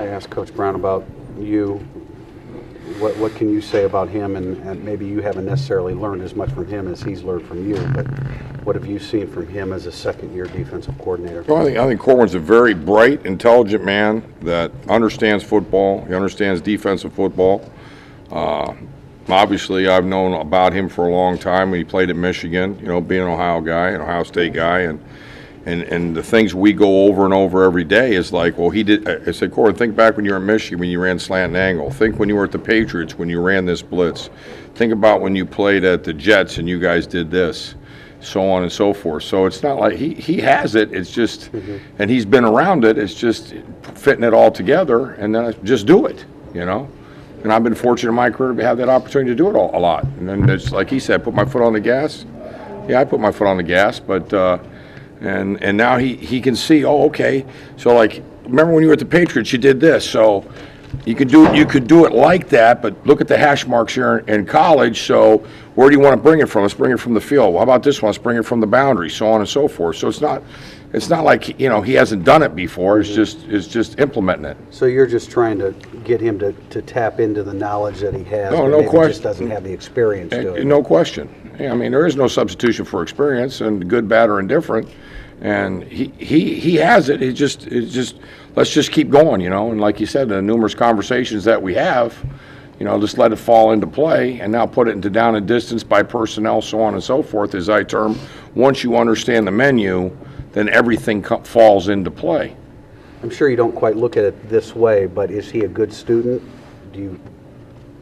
I asked Coach Brown about you. What can you say about him? And maybe you haven't necessarily learned as much from him as he's learned from you, but what have you seen from him as a second-year defensive coordinator? Well, I think Corwin's a very bright, intelligent man that understands football. He understands defensive football. Obviously, I've known about him for a long time when he played at Michigan, being an Ohio guy, an Ohio State guy, and the things we go over and over every day is like, well, he did. I said, Corwin, think back when you were in Michigan, when you ran slant and angle. Think when you were at the Patriots, when you ran this blitz. Think about when you played at the Jets and you guys did this, so on and so forth. So it's not like he has it. It's just, and he's been around it. It's just fitting it all together and then just do it, And I've been fortunate in my career to have that opportunity to do it a lot. And then it's like he said, put my foot on the gas. Yeah, I put my foot on the gas, but and now he can see. Oh, okay. So like, remember when you were at the Patriots, you did this. So you could do it like that. But look at the hash marks here in college. So where do you want to bring it from? Let's bring it from the field. Well, how about this one? Let's bring it from the boundary. So on and so forth. So it's not like he hasn't done it before. It's just implementing it. So you're just trying to get him to tap into the knowledge that he has. No, but no maybe question. Just doesn't have the experience to it. No question. Yeah, I mean, there is no substitution for experience, and good, bad, or indifferent. And he has it. It's just let's just keep going, And like you said, the numerous conversations that we have, just let it fall into play, and now put it into down and distance by personnel, so on and so forth, as I term. Once you understand the menu, then everything falls into play. I'm sure you don't quite look at it this way, but is he a good student?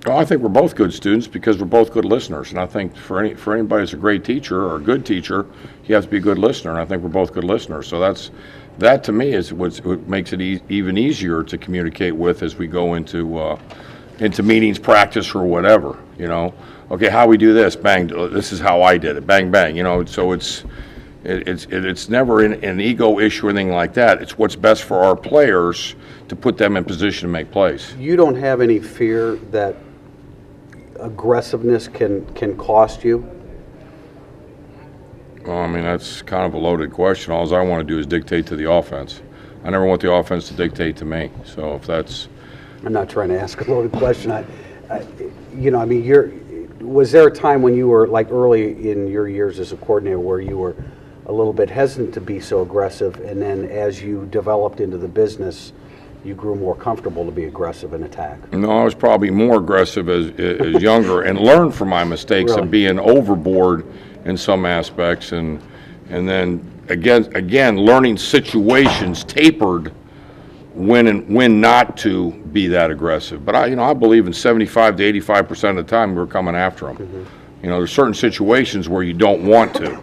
Well, I think we're both good students because we're both good listeners, and I think for anybody that's a great teacher or a good teacher, you have to be a good listener, and I think we're both good listeners. So that to me is what makes it even easier to communicate with as we go into meetings, practice, or whatever. Okay, how we do this? Bang! This is how I did it. Bang, bang. So it's never an ego issue or anything like that. It's what's best for our players to put them in position to make plays. You don't have any fear that aggressiveness can cost you? Well, I mean, that's kind of a loaded question. All I want to do is dictate to the offense. I never want the offense to dictate to me. So if that's... I'm not trying to ask a loaded question. Was there a time when you were, like early in your years as a coordinator, where you were a little bit hesitant to be so aggressive, and then as you developed into the business, you grew more comfortable to be aggressive and attack? No, I was probably more aggressive as younger and learned from my mistakes of being overboard in some aspects, and then again learning situations, tapered when not to be that aggressive. But I believe in 75 to 85% of the time we're coming after them. There's certain situations where you don't want to.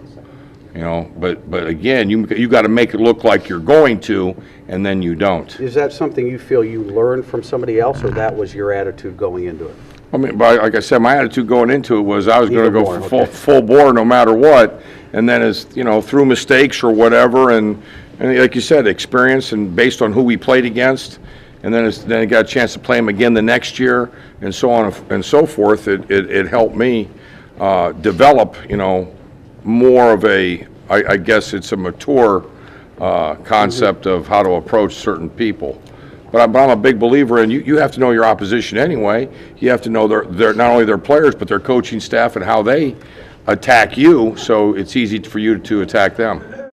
But again, you got to make it look like you're going to, and then you don't. Is that something you feel you learned from somebody else, or that was your attitude going into it? I mean, like I said, my attitude going into it was I was going to go full bore no matter what, and then through mistakes or whatever, and like you said, experience and based on who we played against, and then I got a chance to play him again the next year, and so on and so forth. It helped me develop, more of I guess it's a mature concept of how to approach certain people. But I'm a big believer in you have to know your opposition anyway. You have to know their not only their players, but their coaching staff and how they attack you, so it's easy for you to attack them.